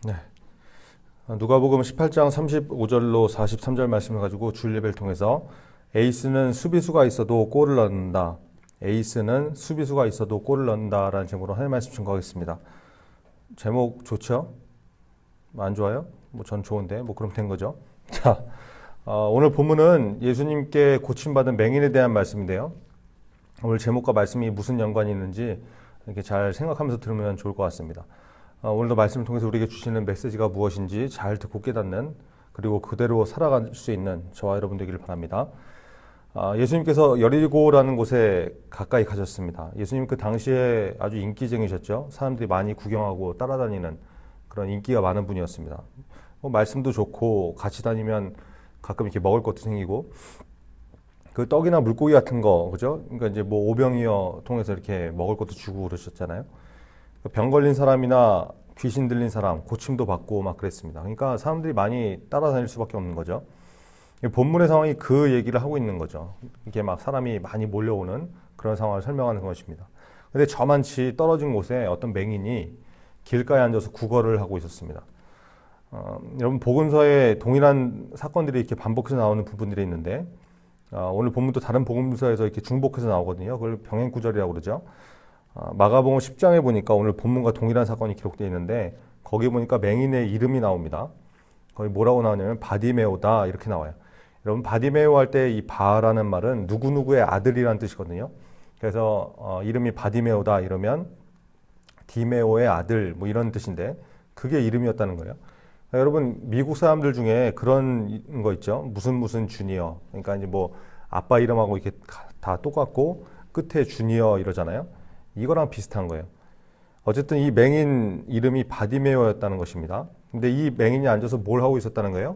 네. 누가복음 18장 35절로 43절 말씀을 가지고 주일 예배를 통해서 에이스는 수비수가 있어도 골을 넣는다. 에이스는 수비수가 있어도 골을 넣는다라는 제목으로 하나님 말씀 증거하겠습니다. 제목 좋죠? 안 좋아요? 전 좋은데 그럼 된 거죠. 자, 오늘 본문은 예수님께 고침받은 맹인에 대한 말씀인데요. 오늘 제목과 말씀이 무슨 연관이 있는지 이렇게 잘 생각하면서 들으면 좋을 것 같습니다. 오늘도 말씀을 통해서 우리에게 주시는 메시지가 무엇인지 잘 듣고 깨닫는, 그리고 그대로 살아갈 수 있는 저와 여러분 되기를 바랍니다. 예수님께서 여리고라는 곳에 가까이 가셨습니다. 예수님 그 당시에 아주 인기쟁이셨죠. 사람들이 많이 구경하고 따라다니는 그런 인기가 많은 분이었습니다. 말씀도 좋고 같이 다니면 가끔 이렇게 먹을 것도 생기고, 그 떡이나 물고기 같은 거, 그죠? 그러니까 이제 오병이어 통해서 이렇게 먹을 것도 주고 그러셨잖아요. 병 걸린 사람이나 귀신 들린 사람 고침도 받고 막 그랬습니다. 그러니까 사람들이 많이 따라다닐 수밖에 없는 거죠. 본문의 상황이 그 얘기를 하고 있는 거죠. 이게 막 사람이 많이 몰려오는 그런 상황을 설명하는 것입니다. 근데 저만치 떨어진 곳에 어떤 맹인이 길가에 앉아서 구걸을 하고 있었습니다. 여러분 복음서에 동일한 사건들이 이렇게 반복해서 나오는 부분들이 있는데, 오늘 본문도 다른 복음서에서 이렇게 중복해서 나오거든요. 그걸 병행구절이라고 그러죠. 마가복음 10장에 보니까 오늘 본문과 동일한 사건이 기록되어 있는데, 거기 보니까 맹인의 이름이 나옵니다. 거기 뭐라고 나오냐면 바디메오다 이렇게 나와요. 여러분 바디메오 할 때 이 바라는 말은 누구누구의 아들이라는 뜻이거든요. 그래서 이름이 바디메오다 이러면 디메오의 아들 이런 뜻인데, 그게 이름이었다는 거예요. 여러분 미국 사람들 중에 그런 거 있죠. 무슨 주니어. 그러니까 이제 아빠 이름하고 이렇게 다 똑같고 끝에 주니어 이러잖아요. 이거랑 비슷한 거예요. 어쨌든 이 맹인 이름이 바디메오였다는 것입니다. 근데 이 맹인이 앉아서 뭘 하고 있었다는 거예요?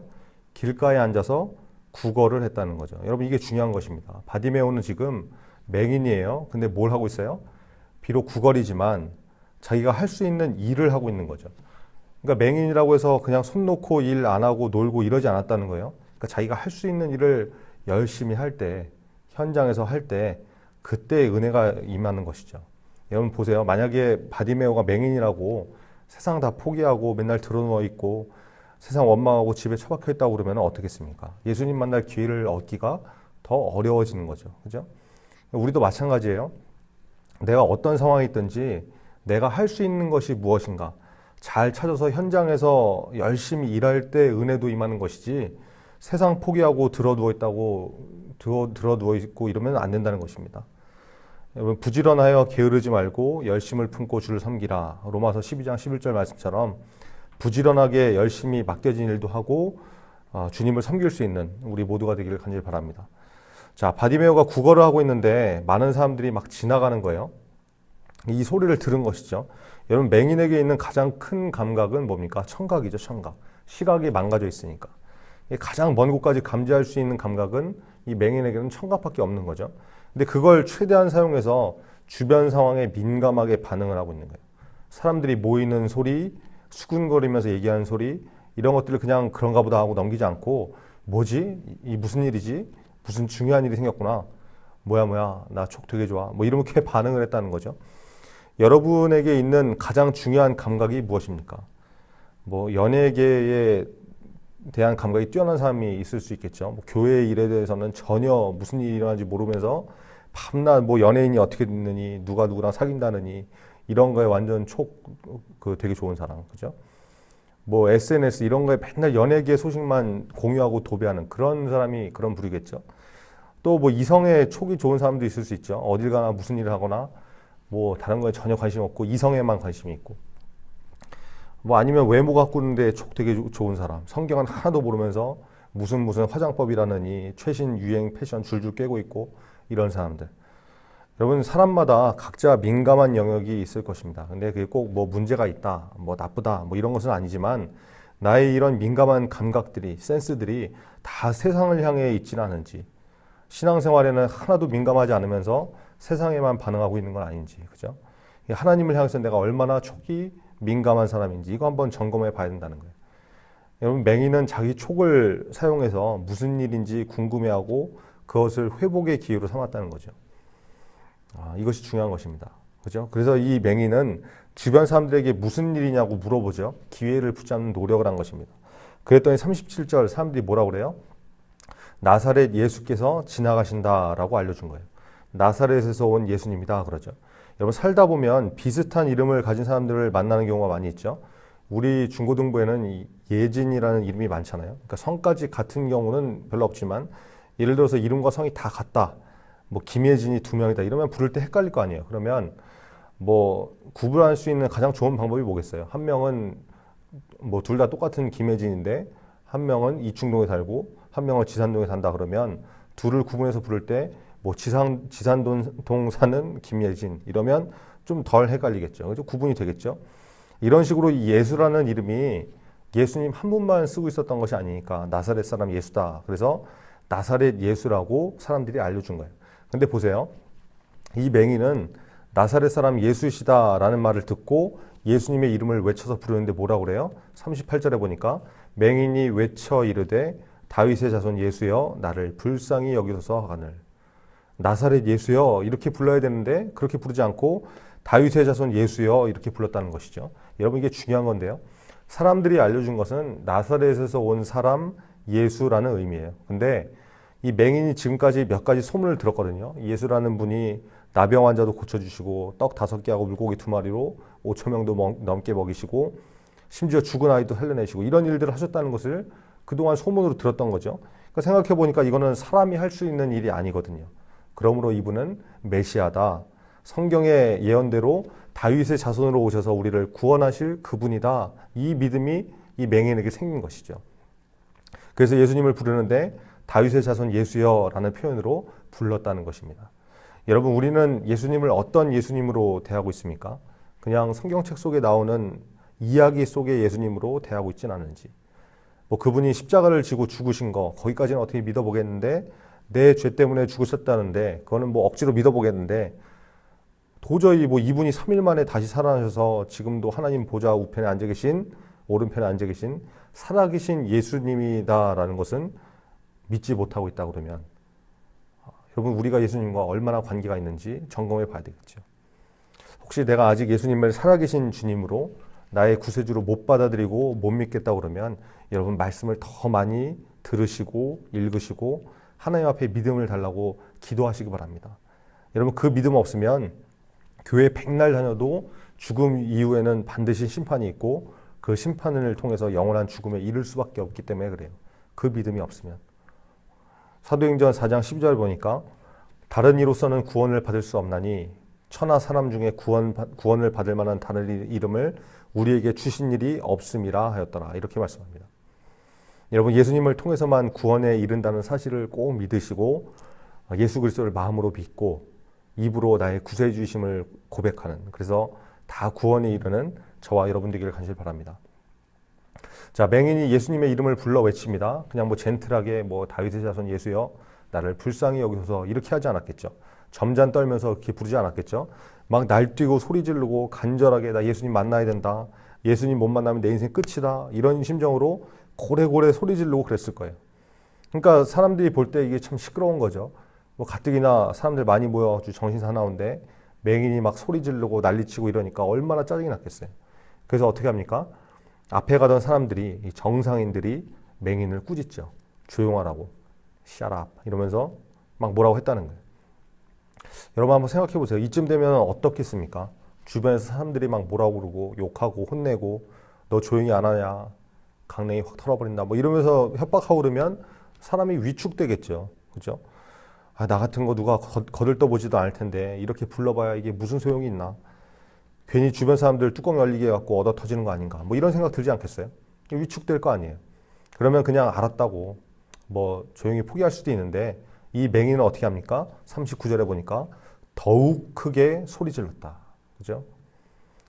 길가에 앉아서 구걸을 했다는 거죠. 여러분 이게 중요한 것입니다. 바디메오는 지금 맹인이에요. 근데 뭘 하고 있어요? 비록 구걸이지만 자기가 할 수 있는 일을 하고 있는 거죠. 그러니까 맹인이라고 해서 그냥 손 놓고 일 안 하고 놀고 이러지 않았다는 거예요. 그러니까 자기가 할 수 있는 일을 열심히 할 때, 현장에서 할 때, 그때 은혜가 임하는 것이죠. 여러분 보세요. 만약에 바디메오가 맹인이라고 세상 다 포기하고 맨날 드러누워 있고 세상 원망하고 집에 처박혀 있다고 그러면 어떻겠습니까? 예수님 만날 기회를 얻기가 더 어려워지는 거죠. 그죠? 우리도 마찬가지예요. 내가 어떤 상황에 있든지 내가 할 수 있는 것이 무엇인가 잘 찾아서 현장에서 열심히 일할 때 은혜도 임하는 것이지, 세상 포기하고 드러누워 있고 이러면 안 된다는 것입니다. 여러분 부지런하여 게으르지 말고 열심을 품고 주를 섬기라. 로마서 12장 11절 말씀처럼 부지런하게 열심히 맡겨진 일도 하고 주님을 섬길 수 있는 우리 모두가 되기를 간절히 바랍니다. 자, 바디메오가 구걸을 하고 있는데 많은 사람들이 막 지나가는 거예요. 이 소리를 들은 것이죠. 여러분 맹인에게 있는 가장 큰 감각은 뭡니까? 청각이죠. 청각. 시각이 망가져 있으니까. 가장 먼 곳까지 감지할 수 있는 감각은 이 맹인에게는 청각밖에 없는 거죠. 근데 그걸 최대한 사용해서 주변 상황에 민감하게 반응을 하고 있는 거예요. 사람들이 모이는 소리, 수군거리면서 얘기하는 소리, 이런 것들을 그냥 그런가 보다 하고 넘기지 않고, 뭐지? 이 무슨 일이지? 무슨 중요한 일이 생겼구나. 뭐야 나 촉 되게 좋아. 이렇게 반응을 했다는 거죠. 여러분에게 있는 가장 중요한 감각이 무엇입니까? 연예계에 대한 감각이 뛰어난 사람이 있을 수 있겠죠. 교회 일에 대해서는 전혀 무슨 일이 일어나는지 모르면서 밤낮 연예인이 어떻게 됐느니, 누가 누구랑 사귄다느니, 이런 거에 완전 되게 좋은 사람, 그죠? SNS 이런 거에 맨날 연예계 소식만 공유하고 도배하는 그런 사람이 그런 부류겠죠. 또 이성에 촉이 좋은 사람도 있을 수 있죠. 어딜 가나 무슨 일을 하거나 다른 거에 전혀 관심 없고 이성에만 관심이 있고, 아니면 외모 가꾸는데 촉 되게 좋은 사람, 성경은 하나도 모르면서 무슨 화장법이라느니 최신 유행 패션 줄줄 꿰고 있고, 이런 사람들. 여러분 사람마다 각자 민감한 영역이 있을 것입니다. 근데 그게 꼭 문제가 있다, 나쁘다 이런 것은 아니지만, 나의 이런 민감한 감각들이, 센스들이 다 세상을 향해 있지는 않은지, 신앙생활에는 하나도 민감하지 않으면서 세상에만 반응하고 있는 건 아닌지, 그죠? 하나님을 향해서 내가 얼마나 촉이 민감한 사람인지 이거 한번 점검해 봐야 된다는 거예요. 여러분 맹인은 자기 촉을 사용해서 무슨 일인지 궁금해하고 그것을 회복의 기회로 삼았다는 거죠. 이것이 중요한 것입니다. 그죠? 그래서 이 맹인은 주변 사람들에게 무슨 일이냐고 물어보죠. 기회를 붙잡는 노력을 한 것입니다. 그랬더니 37절 사람들이 뭐라고 그래요? 나사렛 예수께서 지나가신다라고 알려준 거예요. 나사렛에서 온 예수님이다 그러죠. 여러분 살다 보면 비슷한 이름을 가진 사람들을 만나는 경우가 많이 있죠. 우리 중고등부에는 이 예진이라는 이름이 많잖아요. 그러니까 성까지 같은 경우는 별로 없지만 예를 들어서 이름과 성이 다 같다. 뭐 김예진이 2명이다. 이러면 부를 때 헷갈릴 거 아니에요. 그러면 뭐 구분할 수 있는 가장 좋은 방법이 뭐겠어요? 한 명은 뭐 둘 다 똑같은 김예진인데 한 명은 이충동에 살고 한 명은 지산동에 산다 그러면 둘을 구분해서 부를 때 뭐 지산동 사는 김예진 이러면 좀 덜 헷갈리겠죠. 그죠? 구분이 되겠죠. 이런 식으로 이 예수라는 이름이 예수님 한 분만 쓰고 있었던 것이 아니니까 나사렛 사람 예수다. 그래서 나사렛 예수라고 사람들이 알려준 거예요. 근데 보세요. 이 맹인은 나사렛 사람 예수시다라는 말을 듣고 예수님의 이름을 외쳐서 부르는데 뭐라고 그래요? 38절에 보니까 맹인이 외쳐 이르되 다윗의 자손 예수여 나를 불쌍히 여기소서 하거늘. 나사렛 예수여 이렇게 불러야 되는데 그렇게 부르지 않고 다윗의 자손 예수여 이렇게 불렀다는 것이죠. 여러분 이게 중요한 건데요. 사람들이 알려준 것은 나사렛에서 온 사람 예수라는 의미예요. 근데 이 맹인이 지금까지 몇 가지 소문을 들었거든요. 예수라는 분이 나병 환자도 고쳐주시고 떡 5개하고 물고기 2마리로 5천 명도 넘게 먹이시고 심지어 죽은 아이도 살려내시고 이런 일들을 하셨다는 것을 그동안 소문으로 들었던 거죠. 그러니까 생각해보니까 이거는 사람이 할 수 있는 일이 아니거든요. 그러므로 이분은 메시아다. 성경의 예언대로 다윗의 자손으로 오셔서 우리를 구원하실 그분이다. 이 믿음이 이 맹인에게 생긴 것이죠. 그래서 예수님을 부르는데 다윗의 자손 예수여라는 표현으로 불렀다는 것입니다. 여러분 우리는 예수님을 어떤 예수님으로 대하고 있습니까? 그냥 성경책 속에 나오는 이야기 속의 예수님으로 대하고 있진 않은지 뭐 그분이 십자가를 지고 죽으신 거 거기까지는 어떻게 믿어보겠는데 내 죄 때문에 죽으셨다는데 그거는 뭐 억지로 믿어보겠는데 도저히 뭐 이분이 3일 만에 다시 살아나셔서 지금도 하나님 보좌 우편에 앉아 계신 오른편에 앉아 계신 살아계신 예수님이다라는 것은 믿지 못하고 있다 그러면 여러분 우리가 예수님과 얼마나 관계가 있는지 점검해 봐야 되겠죠. 혹시 내가 아직 예수님을 살아계신 주님으로 나의 구세주로 못 받아들이고 못 믿겠다 그러면 여러분 말씀을 더 많이 들으시고 읽으시고 하나님 앞에 믿음을 달라고 기도하시기 바랍니다. 여러분 그 믿음 없으면 교회 백날 다녀도 죽음 이후에는 반드시 심판이 있고 그 심판을 통해서 영원한 죽음에 이를 수밖에 없기 때문에 그래요. 그 믿음이 없으면. 사도행전 4장 12절 보니까 다른 이로서는 구원을 받을 수 없나니 천하 사람 중에 구원을 받을 만한 다른 이름을 우리에게 주신 일이 없음이라 하였더라. 이렇게 말씀합니다. 여러분 예수님을 통해서만 구원에 이른다는 사실을 꼭 믿으시고 예수 그리스도를 마음으로 믿고 입으로 나의 구세주이심을 고백하는 그래서 다 구원에 이르는 저와 여러분 되기를 간절히 바랍니다. 자, 맹인이 예수님의 이름을 불러 외칩니다. 그냥 뭐 젠틀하게 뭐 다윗의 자손 예수여 나를 불쌍히 여기소서 이렇게 하지 않았겠죠. 점잔 떨면서 그렇게 부르지 않았겠죠. 막 날뛰고 소리 지르고 간절하게 나 예수님 만나야 된다. 예수님 못 만나면 내 인생 끝이다. 이런 심정으로 고래고래 소리 지르고 그랬을 거예요. 그러니까 사람들이 볼 때 이게 참 시끄러운 거죠. 뭐 가뜩이나 사람들 많이 모여 정신 사나운데 맹인이 막 소리 지르고 난리치고 이러니까 얼마나 짜증이 났겠어요. 그래서 어떻게 합니까? 앞에 가던 사람들이 이 정상인들이 맹인을 꾸짖죠. 조용하라고. Shut up 이러면서 막 뭐라고 했다는 거예요. 여러분 한번 생각해 보세요. 이쯤 되면 어떻겠습니까? 주변에서 사람들이 막 뭐라고 그러고 욕하고 혼내고 너 조용히 안 하냐 강냉이 확 털어버린다 뭐 이러면서 협박하고 그러면 사람이 위축되겠죠. 그죠? 아, 나 같은 거 누가 거들떠보지도 않을 텐데 이렇게 불러봐야 이게 무슨 소용이 있나. 괜히 주변 사람들 뚜껑 열리게 해갖고 얻어 터지는 거 아닌가 뭐 이런 생각 들지 않겠어요? 위축될 거 아니에요. 그러면 그냥 알았다고 뭐 조용히 포기할 수도 있는데 이 맹인은 어떻게 합니까? 39절에 보니까 더욱 크게 소리 질렀다. 그죠?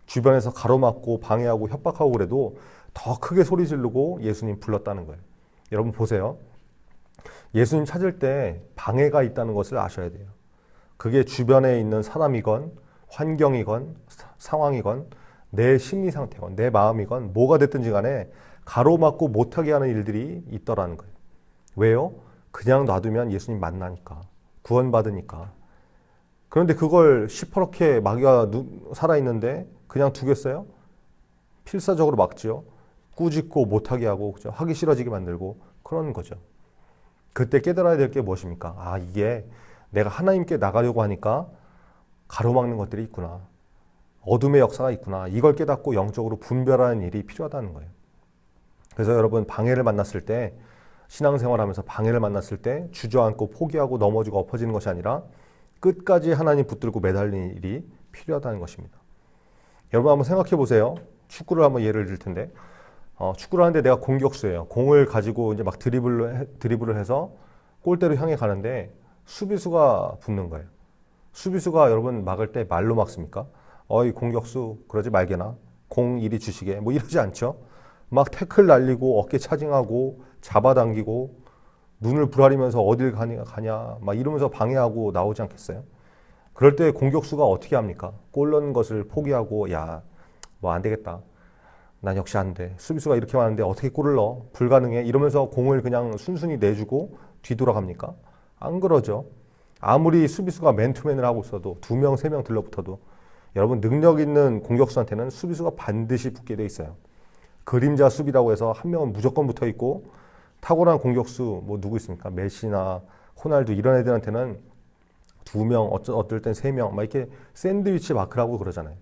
주변에서 가로막고 방해하고 협박하고 그래도 더 크게 소리 지르고 예수님 불렀다는 거예요. 여러분 보세요. 예수님 찾을 때 방해가 있다는 것을 아셔야 돼요. 그게 주변에 있는 사람이건 환경이건 상황이건 내 심리 상태건 내 마음이건 뭐가 됐든지 간에 가로막고 못하게 하는 일들이 있더라는 거예요. 왜요? 그냥 놔두면 예수님 만나니까 구원받으니까 그런데 그걸 시퍼렇게 마귀가 살아있는데 그냥 두겠어요? 필사적으로 막지요. 꾸짖고 못하게 하고 그죠? 하기 싫어지게 만들고 그런 거죠. 그때 깨달아야 될 게 무엇입니까? 아, 이게 내가 하나님께 나가려고 하니까 가로막는 것들이 있구나. 어둠의 역사가 있구나. 이걸 깨닫고 영적으로 분별하는 일이 필요하다는 거예요. 그래서 여러분 방해를 만났을 때 신앙생활하면서 방해를 만났을 때 주저앉고 포기하고 넘어지고 엎어지는 것이 아니라 끝까지 하나님 붙들고 매달리는 일이 필요하다는 것입니다. 여러분 한번 생각해 보세요. 축구를 한번 예를 들 텐데 축구를 하는데 내가 공격수예요. 공을 가지고 이제 막 드리블을 해서 골대로 향해 가는데 수비수가 붙는 거예요. 수비수가 여러분 막을 때 말로 막습니까? 어이 공격수 그러지 말게나 공 이리 주시게 뭐 이러지 않죠. 막 태클 날리고 어깨 차징하고 잡아당기고 눈을 부라리면서 어딜 가냐 막 이러면서 방해하고 나오지 않겠어요? 그럴 때 공격수가 어떻게 합니까? 골 넣는 것을 포기하고 야 뭐 안 되겠다. 난 역시 안 돼. 수비수가 이렇게 많은데 어떻게 골을 넣어? 불가능해. 이러면서 공을 그냥 순순히 내주고 뒤돌아갑니까? 안 그러죠. 아무리 수비수가 맨투맨을 하고 있어도 2명, 3명 들러붙어도 여러분 능력 있는 공격수한테는 수비수가 반드시 붙게 돼 있어요. 그림자 수비라고 해서 한 명은 무조건 붙어 있고 탁월한 공격수 뭐 누구 있습니까? 메시나 호날두 이런 애들한테는 2명, 어떨 땐 3명 막 이렇게 샌드위치 마크라고 그러잖아요.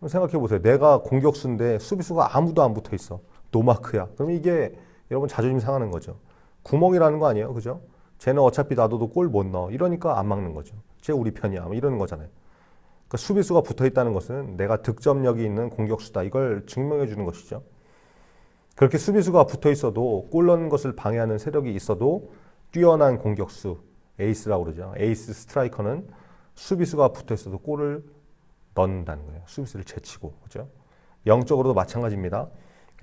생각해 보세요. 내가 공격수인데 수비수가 아무도 안 붙어 있어. 노마크야. 그럼 이게 여러분 자존심 상하는 거죠. 구멍이라는 거 아니에요. 그죠? 쟤는 어차피 놔둬도 골 못 넣어. 이러니까 안 막는 거죠. 쟤 우리 편이야. 뭐 이러는 거잖아요. 그러니까 수비수가 붙어 있다는 것은 내가 득점력이 있는 공격수다. 이걸 증명해 주는 것이죠. 그렇게 수비수가 붙어 있어도 골 넣는 것을 방해하는 세력이 있어도 뛰어난 공격수, 에이스라고 그러죠. 에이스 스트라이커는 수비수가 붙어 있어도 골을 넣는다는 거예요. 수비수를 제치고. 그죠? 영적으로도 마찬가지입니다.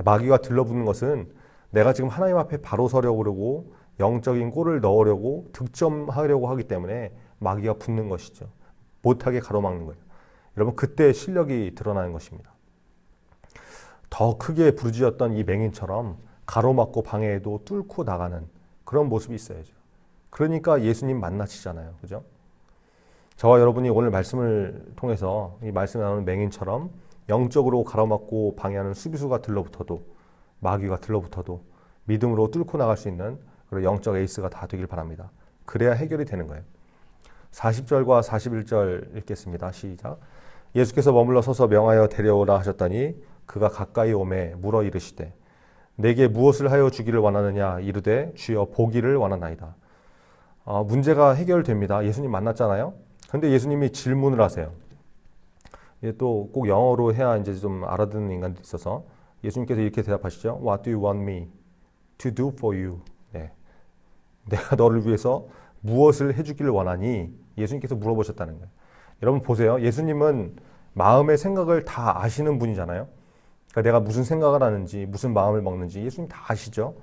마귀가 들러붙는 것은 내가 지금 하나님 앞에 바로 서려고 그러고 영적인 골을 넣으려고 득점하려고 하기 때문에 마귀가 붙는 것이죠. 못하게 가로막는 거예요. 여러분 그때 실력이 드러나는 것입니다. 더 크게 부르짖었던 이 맹인처럼 가로막고 방해해도 뚫고 나가는 그런 모습이 있어야죠. 그러니까 예수님 만나시잖아요. 그죠? 저와 여러분이 오늘 말씀을 통해서 이 말씀에 나오는 맹인처럼 영적으로 가로막고 방해하는 수비수가 들러붙어도 마귀가 들러붙어도 믿음으로 뚫고 나갈 수 있는 그런 영적 에이스가 다 되길 바랍니다. 그래야 해결이 되는 거예요. 40절과 41절 읽겠습니다. 시작. 예수께서 머물러 서서 명하여 데려오라 하셨더니 그가 가까이 오매 물어 이르시되 내게 무엇을 하여 주기를 원하느냐 이르되 주여 보기를 원하나이다. 문제가 해결됩니다. 예수님 만났잖아요. 근데 예수님이 질문을 하세요. 또 꼭 영어로 해야 이제 좀 알아듣는 인간도 있어서 예수님께서 이렇게 대답하시죠. What do you want me to do for you? 네. 내가 너를 위해서 무엇을 해주기를 원하니? 예수님께서 물어보셨다는 거예요. 여러분 보세요. 예수님은 마음의 생각을 다 아시는 분이잖아요. 그러니까 내가 무슨 생각을 하는지 무슨 마음을 먹는지 예수님 다 아시죠.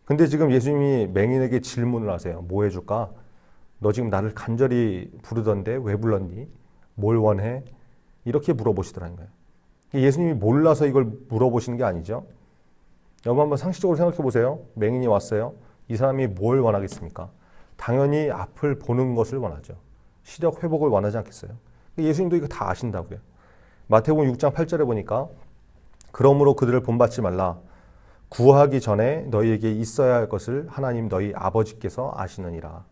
근데 지금 예수님이 맹인에게 질문을 하세요. 뭐 해줄까? 너 지금 나를 간절히 부르던데 왜 불렀니? 뭘 원해? 이렇게 물어보시더라는 거예요. 예수님이 몰라서 이걸 물어보시는 게 아니죠. 여러분 한번 상식적으로 생각해 보세요. 맹인이 왔어요. 이 사람이 뭘 원하겠습니까? 당연히 앞을 보는 것을 원하죠. 시력 회복을 원하지 않겠어요? 예수님도 이거 다 아신다고요. 마태복음 6장 8절에 보니까 그러므로 그들을 본받지 말라. 구하기 전에 너희에게 있어야 할 것을 하나님 너희 아버지께서 아시느니라.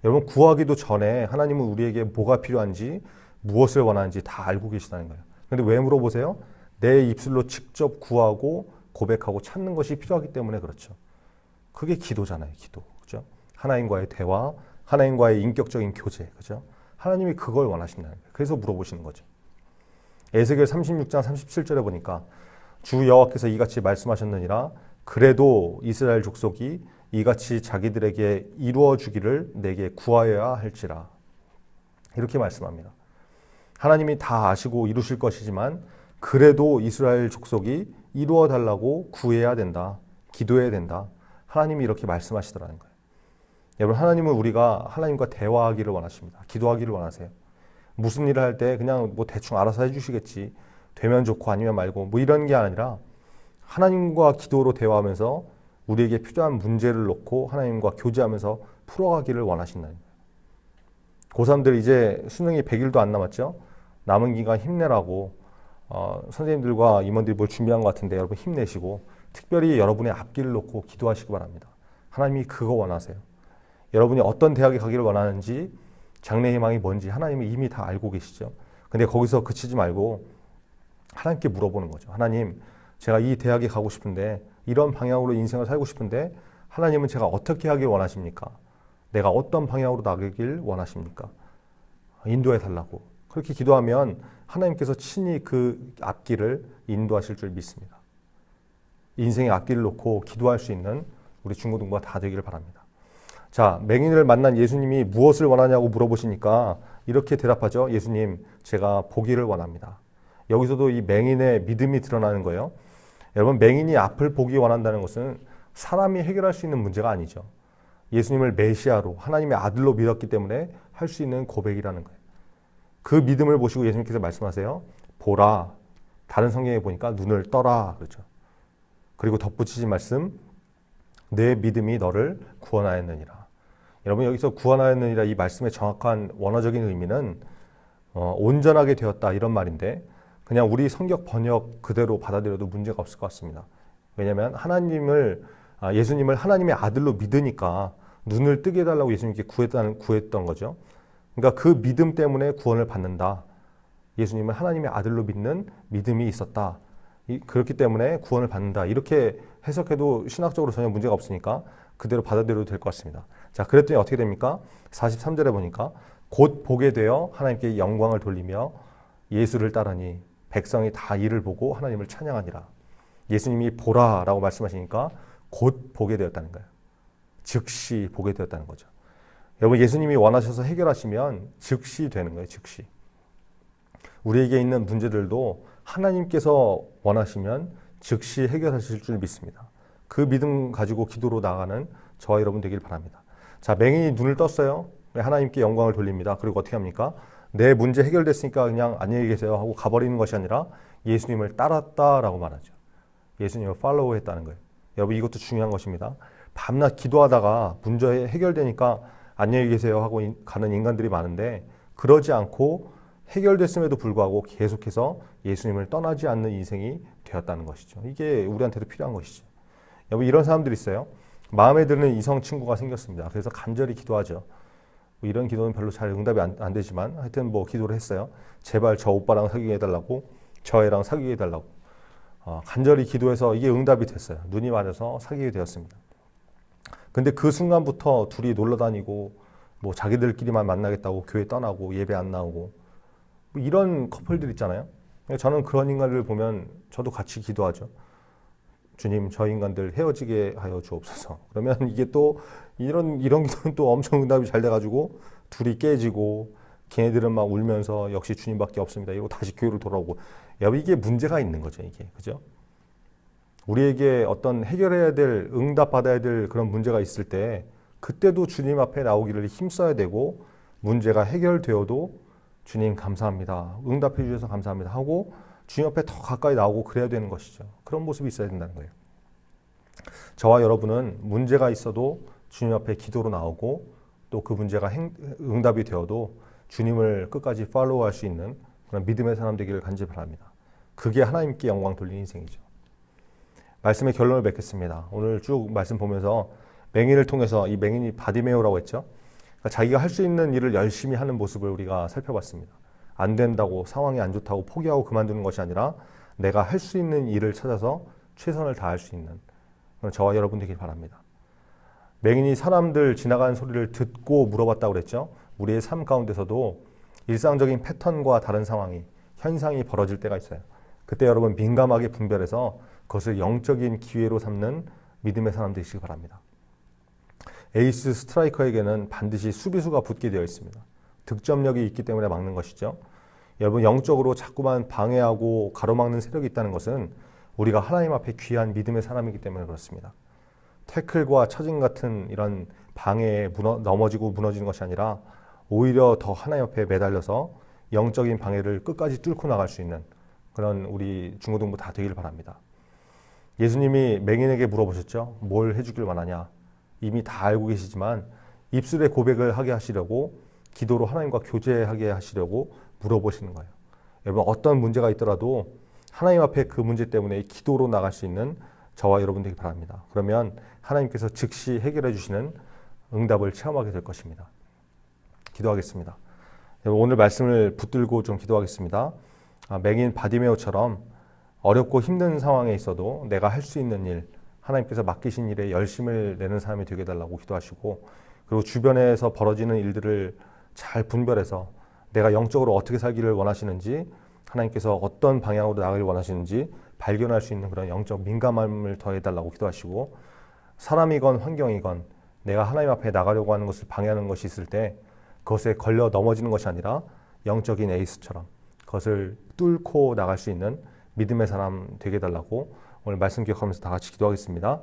여러분 구하기도 전에 하나님은 우리에게 뭐가 필요한지 무엇을 원하는지 다 알고 계시다는 거예요. 그런데 왜 물어보세요? 내 입술로 직접 구하고 고백하고 찾는 것이 필요하기 때문에 그렇죠. 그게 기도잖아요. 기도. 그죠? 하나님과의 대화, 하나님과의 인격적인 교제. 그죠? 하나님이 그걸 원하신다는 거예요. 그래서 물어보시는 거죠. 에스겔 36장 37절에 보니까 주 여호와께서 이같이 말씀하셨느니라 그래도 이스라엘 족속이 이같이 자기들에게 이루어 주기를 내게 구하여야 할지라. 이렇게 말씀합니다. 하나님이 다 아시고 이루실 것이지만 그래도 이스라엘 족속이 이루어 달라고 구해야 된다. 기도해야 된다. 하나님이 이렇게 말씀하시더라는 거예요. 여러분 하나님은 우리가 하나님과 대화하기를 원하십니다. 기도하기를 원하세요. 무슨 일을 할 때 그냥 뭐 대충 알아서 해주시겠지. 되면 좋고 아니면 말고 뭐 이런 게 아니라 하나님과 기도로 대화하면서 우리에게 필요한 문제를 놓고 하나님과 교제하면서 풀어가기를 원하신다는 거예요. 고3들 이제 수능이 100일도 안 남았죠. 남은 기간 힘내라고 선생님들과 임원들이 뭘 준비한 것 같은데 여러분 힘내시고 특별히 여러분의 앞길을 놓고 기도하시기 바랍니다. 하나님이 그거 원하세요. 여러분이 어떤 대학에 가기를 원하는지 장래 희망이 뭔지 하나님은 이미 다 알고 계시죠. 근데 거기서 그치지 말고 하나님께 물어보는 거죠. 하나님, 제가 이 대학에 가고 싶은데 이런 방향으로 인생을 살고 싶은데 하나님은 제가 어떻게 하길 원하십니까? 내가 어떤 방향으로 나가길 원하십니까? 인도해 달라고. 그렇게 기도하면 하나님께서 친히 그 앞길을 인도하실 줄 믿습니다. 인생의 앞길을 놓고 기도할 수 있는 우리 중고등부가 다 되기를 바랍니다. 자, 맹인을 만난 예수님이 무엇을 원하냐고 물어보시니까 이렇게 대답하죠. 예수님, 제가 보기를 원합니다. 여기서도 이 맹인의 믿음이 드러나는 거예요. 여러분, 맹인이 앞을 보기 원한다는 것은 사람이 해결할 수 있는 문제가 아니죠. 예수님을 메시아로 하나님의 아들로 믿었기 때문에 할 수 있는 고백이라는 거예요. 그 믿음을 보시고 예수님께서 말씀하세요. 보라. 다른 성경에 보니까 눈을 떠라 그러죠. 그리고 덧붙이신 말씀, 내 믿음이 너를 구원하였느니라. 여러분, 여기서 구원하였느니라 이 말씀의 정확한 원어적인 의미는 온전하게 되었다 이런 말인데 그냥 우리 성경 번역 그대로 받아들여도 문제가 없을 것 같습니다. 왜냐하면 예수님을 하나님의 아들로 믿으니까 눈을 뜨게 해달라고 예수님께 구했던 거죠. 그러니까 그 믿음 때문에 구원을 받는다. 예수님을 하나님의 아들로 믿는 믿음이 있었다. 그렇기 때문에 구원을 받는다. 이렇게 해석해도 신학적으로 전혀 문제가 없으니까 그대로 받아들여도 될 것 같습니다. 자, 그랬더니 어떻게 됩니까? 43절에 보니까 곧 보게 되어 하나님께 영광을 돌리며 예수를 따르니 백성이 다 이를 보고 하나님을 찬양하니라. 예수님이 보라라고 말씀하시니까 곧 보게 되었다는 거예요. 즉시 보게 되었다는 거죠. 여러분, 예수님이 원하셔서 해결하시면 즉시 되는 거예요. 즉시. 우리에게 있는 문제들도 하나님께서 원하시면 즉시 해결하실 줄 믿습니다. 그 믿음 가지고 기도로 나가는 저와 여러분 되길 바랍니다. 자, 맹인이 눈을 떴어요. 하나님께 영광을 돌립니다. 그리고 어떻게 합니까? 내 문제 해결됐으니까 그냥 안녕히 계세요 하고 가버리는 것이 아니라 예수님을 따랐다라고 말하죠. 예수님을 팔로우 했다는 거예요. 여러분, 이것도 중요한 것입니다. 밤낮 기도하다가 문제 해결되니까 안녕히 계세요 하고 가는 인간들이 많은데 그러지 않고 해결됐음에도 불구하고 계속해서 예수님을 떠나지 않는 인생이 되었다는 것이죠. 이게 우리한테도 필요한 것이죠. 여러분, 이런 사람들이 있어요. 마음에 드는 이성 친구가 생겼습니다. 그래서 간절히 기도하죠. 이런 기도는 별로 잘 응답이 안 되지만 하여튼 기도를 했어요. 제발 저 오빠랑 사귀게 해달라고, 저 애랑 사귀게 해달라고. 간절히 기도해서 이게 응답이 됐어요. 눈이 맞아서 사귀게 되었습니다. 근데 그 순간부터 둘이 놀러 다니고 자기들끼리만 만나겠다고 교회 떠나고 예배 안 나오고 이런 커플들 있잖아요. 저는 그런 인간들을 보면 저도 같이 기도하죠. 주님, 저 인간들 헤어지게 하여 주옵소서. 그러면 이게 또 이런 기도는 또 엄청 응답이 잘 돼가지고 둘이 깨지고 걔네들은 막 울면서 역시 주님밖에 없습니다. 이러고 다시 교회로 돌아오고. 이게 문제가 있는 거죠, 이게. 그죠? 우리에게 어떤 해결해야 될, 응답받아야 될 그런 문제가 있을 때 그때도 주님 앞에 나오기를 힘써야 되고 문제가 해결되어도 주님 감사합니다. 응답해 주셔서 감사합니다 하고 주님 앞에 더 가까이 나오고 그래야 되는 것이죠. 그런 모습이 있어야 된다는 거예요. 저와 여러분은 문제가 있어도 주님 앞에 기도로 나오고 또 그 문제가 응답이 되어도 주님을 끝까지 팔로우할 수 있는 그런 믿음의 사람 되기를 간절히 바랍니다. 그게 하나님께 영광 돌리는 인생이죠. 말씀의 결론을 맺겠습니다. 오늘 쭉 말씀 보면서 맹인을 통해서 이 맹인이 바디메오라고 했죠. 그러니까 자기가 할 수 있는 일을 열심히 하는 모습을 우리가 살펴봤습니다. 안 된다고, 상황이 안 좋다고 포기하고 그만두는 것이 아니라 내가 할 수 있는 일을 찾아서 최선을 다할 수 있는 저와 여러분 되길 바랍니다. 맹인이 사람들 지나가는 소리를 듣고 물어봤다고 그랬죠. 우리의 삶 가운데서도 일상적인 패턴과 다른 상황이, 현상이 벌어질 때가 있어요. 그때 여러분 민감하게 분별해서 그것을 영적인 기회로 삼는 믿음의 사람 되시기 바랍니다. 에이스 스트라이커에게는 반드시 수비수가 붙게 되어 있습니다. 득점력이 있기 때문에 막는 것이죠. 여러분, 영적으로 자꾸만 방해하고 가로막는 세력이 있다는 것은 우리가 하나님 앞에 귀한 믿음의 사람이기 때문에 그렇습니다. 태클과 처진 같은 이런 방해에 넘어지고 무너지는 것이 아니라 오히려 더 하나님 앞에 매달려서 영적인 방해를 끝까지 뚫고 나갈 수 있는 그런 우리 중고등부 다 되길 바랍니다. 예수님이 맹인에게 물어보셨죠. 뭘 해주길 원하냐. 이미 다 알고 계시지만 입술의 고백을 하게 하시려고 기도로 하나님과 교제하게 하시려고 물어보시는 거예요. 여러분 어떤 문제가 있더라도 하나님 앞에 그 문제 때문에 기도로 나갈 수 있는 저와 여러분 되기 바랍니다. 그러면 하나님께서 즉시 해결해 주시는 응답을 체험하게 될 것입니다. 기도하겠습니다. 오늘 말씀을 붙들고 좀 기도하겠습니다. 맹인 바디메오처럼 어렵고 힘든 상황에 있어도 내가 할 수 있는 일, 하나님께서 맡기신 일에 열심을 내는 사람이 되게 해달라고 기도하시고, 그리고 주변에서 벌어지는 일들을 잘 분별해서 내가 영적으로 어떻게 살기를 원하시는지, 하나님께서 어떤 방향으로 나가길 원하시는지 발견할 수 있는 그런 영적 민감함을 더해달라고 기도하시고, 사람이건 환경이건 내가 하나님 앞에 나가려고 하는 것을 방해하는 것이 있을 때 그것에 걸려 넘어지는 것이 아니라 영적인 에이스처럼 그것을 뚫고 나갈 수 있는 믿음의 사람 되게 해달라고 오늘 말씀 기억하면서 다 같이 기도하겠습니다.